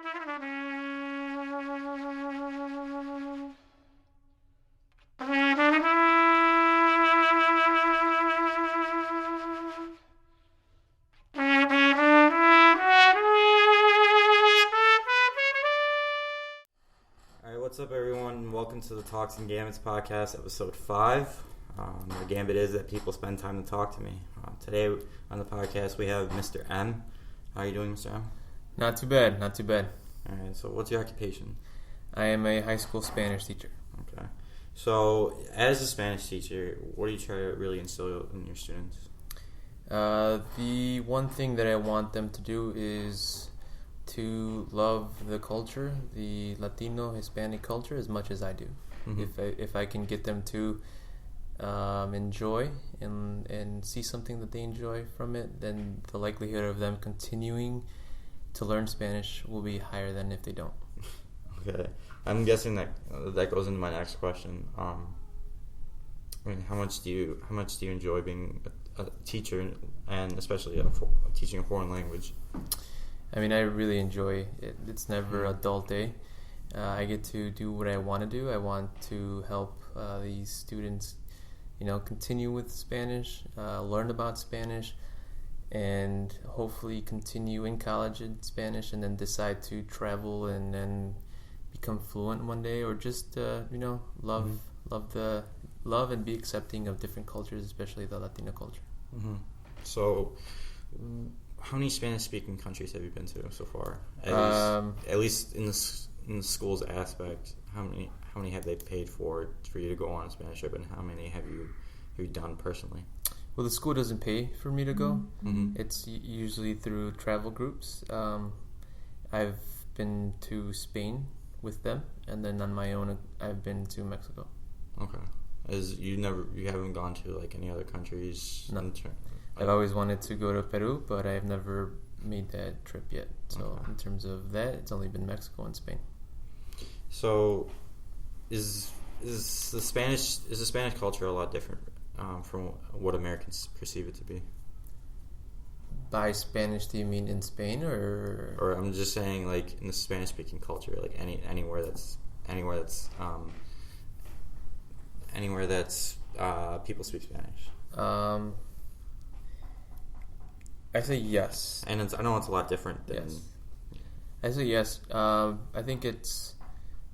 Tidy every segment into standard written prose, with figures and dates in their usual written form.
What's up, everyone? Welcome to the Talks&Gambits podcast, episode 5. The gambit is that people spend time to talk to me. Today on the podcast, we have Mr. M. How are you doing, Mr. M? Not too bad. All right, so what's your occupation? I am a high school Spanish teacher. Okay. So, as a Spanish teacher, what do you try to really instill in your students? The one thing that I want them to do is to love the culture, the Latino, Hispanic culture, as much as I do. Mm-hmm. If I can get them to enjoy and see something that they enjoy from it, then the likelihood of them continuing to learn Spanish will be higher than if they don't. Okay, I'm guessing that goes into my next question. I mean, how much do you enjoy being a teacher, and especially teaching a foreign language? I mean, I really enjoy it. It's never a dull day. I get to do what I want to do. I want to help these students, continue with Spanish, learn about Spanish, and hopefully continue in college in Spanish, and then decide to travel and then become fluent one day, or just love and be accepting of different cultures, especially the Latino culture. Mm-hmm. So, how many Spanish-speaking countries have you been to so far? At least in the school's aspect, how many have they paid for you to go on a Spanish trip, and how many have you done personally? Well, the school doesn't pay for me to go. Mm-hmm. It's usually through travel groups. I've been to Spain with them, and then on my own, I've been to Mexico. Okay. You haven't gone to like any other countries? No. I've always wanted to go to Peru, but I've never made that trip yet. So okay. In terms of that, it's only been Mexico and Spain. So, is the Spanish culture a lot different from what Americans perceive it to be? By Spanish, do you mean in Spain, or? Or I'm just saying, like, in the Spanish-speaking culture, like anywhere that's people speak Spanish. I say yes. And I know it's a lot different than... Yes. I say yes. I think it's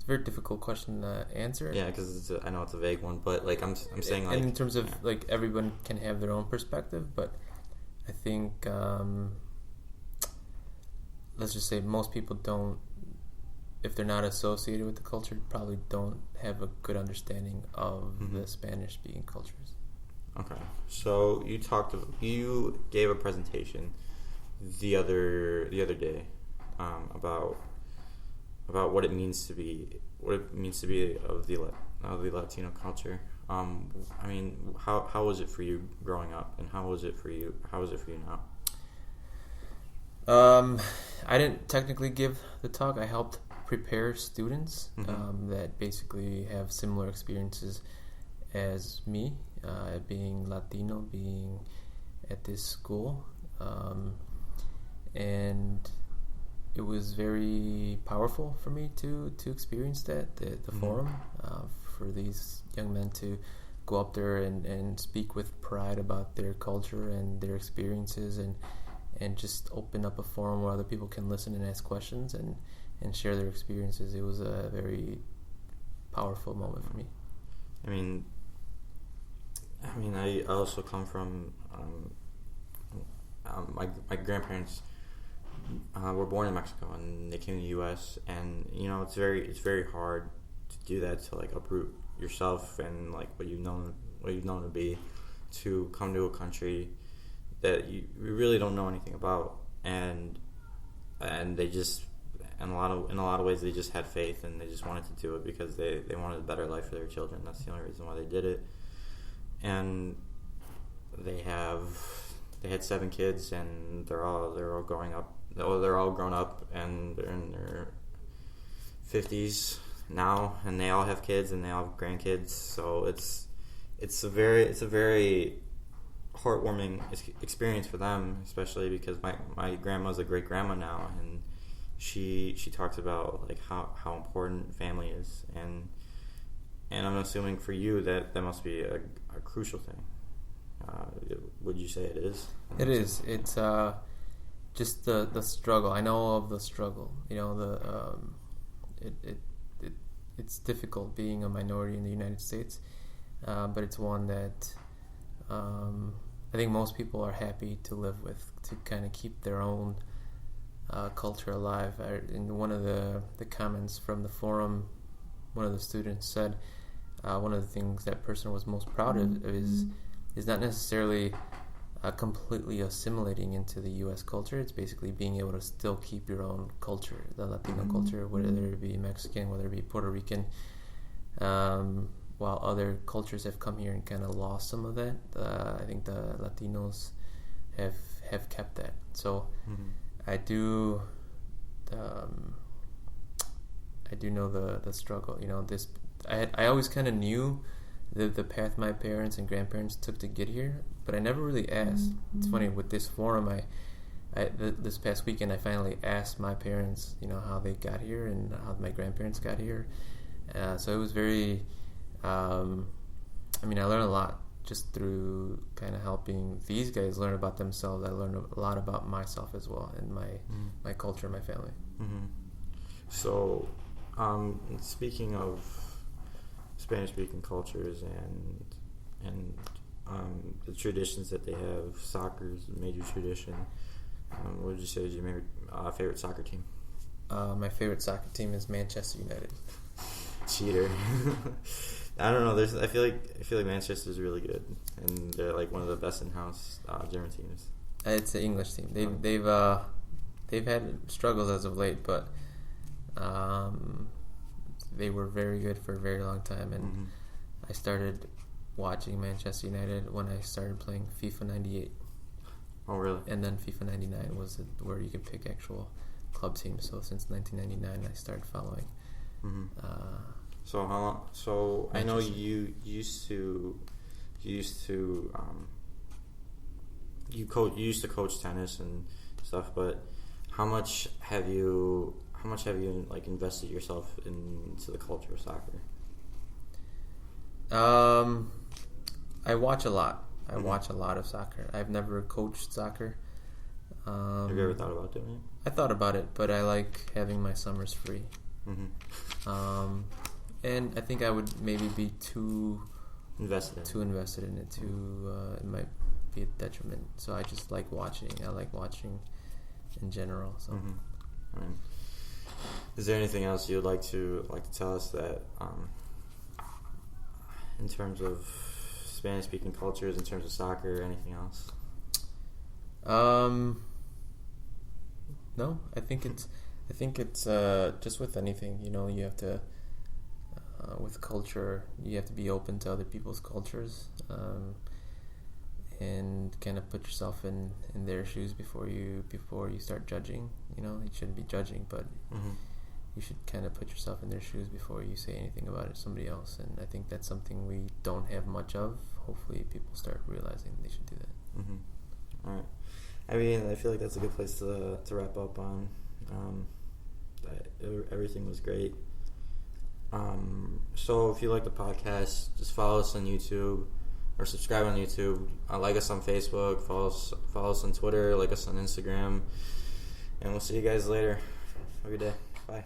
a very difficult question to answer. Yeah, because I know it's a vague one, but like I'm saying, like... And in terms of, like, everyone can have their own perspective, but I think, let's just say most people don't, if they're not associated with the culture, probably don't have a good understanding of the Spanish-speaking cultures. Okay, so you gave a presentation the other day about what it means to be of the Latino culture. I mean, how was it for you growing up, and how is it for you now? I didn't technically give the talk. I helped prepare students that basically have similar experiences as me, being Latino, being at this school, and it was very powerful for me to experience that, the forum, for these young men to go up there and speak with pride about their culture and their experiences, and just open up a forum where other people can listen and ask questions and share their experiences. It was a very powerful moment for me. I mean, I also come from my grandparents were born in Mexico, and they came to the U.S. And it's very hard to do that, to like uproot yourself and like what you've known to be, to come to a country that you really don't know anything about, and they just in a lot of ways they just had faith, and they just wanted to do it because they wanted a better life for their children. That's the only reason why they did it. And they had 7 kids, and they're all growing up. They're all grown up, and they're in their 50s now, and they all have kids, and they all have grandkids. So it's a very heartwarming experience for them, especially because my grandma's a great grandma now, and she talks about like how important family is, and I'm assuming for you that must be a crucial thing. Would you say it is? It is. It's just the struggle. I know of the struggle. It's difficult being a minority in the United States, but it's one that I think most people are happy to live with, to kind of keep their own culture alive. In one of the comments from the forum, one of the students said one of the things that person was most proud of is not necessarily completely assimilating into the U.S. culture. It's basically being able to still keep your own culture, the Latino culture, whether it be Mexican, whether it be Puerto Rican, while other cultures have come here and kind of lost some of that. I think the Latinos have kept that. So I do know the struggle. I always kind of knew the path my parents and grandparents took to get here, but I never really asked. It's funny, with this forum, this past weekend I finally asked my parents, how they got here and how my grandparents got here. So it was very, I learned a lot just through kind of helping these guys learn about themselves. I learned a lot about myself as well, and my culture, my family. So, speaking of Spanish-speaking cultures and the traditions that they have, soccer is a major tradition. What would you say is your favorite soccer team? My favorite soccer team is Manchester United. Cheater. I don't know. I feel like Manchester is really good, and they're like one of the best in-house German teams. It's an English team. They've had struggles as of late, but they were very good for a very long time. And I started watching Manchester United when I started playing FIFA 98. Oh, really? And then FIFA 99 was where you could pick actual club teams. So since 1999, I started following. So how long? So I know you used to coach tennis and stuff, but how much have you like invested yourself into the culture of soccer? I watch a lot. I watch a lot of soccer. I've never coached soccer. Have you ever thought about doing it? I thought about it, but I like having my summers free. And I think I would maybe be too invested in it. It might be a detriment. So I just like watching. I like watching in general. So, is there anything else you'd like to tell us that, in terms of Spanish-speaking cultures, in terms of soccer, or anything else? No, I think it's just with anything, you have to with culture, you have to be open to other people's cultures, and kind of put yourself in their shoes before you start judging. You shouldn't be judging, but you should kind of put yourself in their shoes before you say anything about somebody else. And I think that's something we don't have much of. Hopefully people start realizing they should do that. All right. I feel like that's a good place to wrap up on. Everything was great. So if you like the podcast, just follow us on YouTube or subscribe on YouTube. Like us on Facebook, follow us on Twitter, like us on Instagram, and we'll see you guys later. Have a good day. Bye.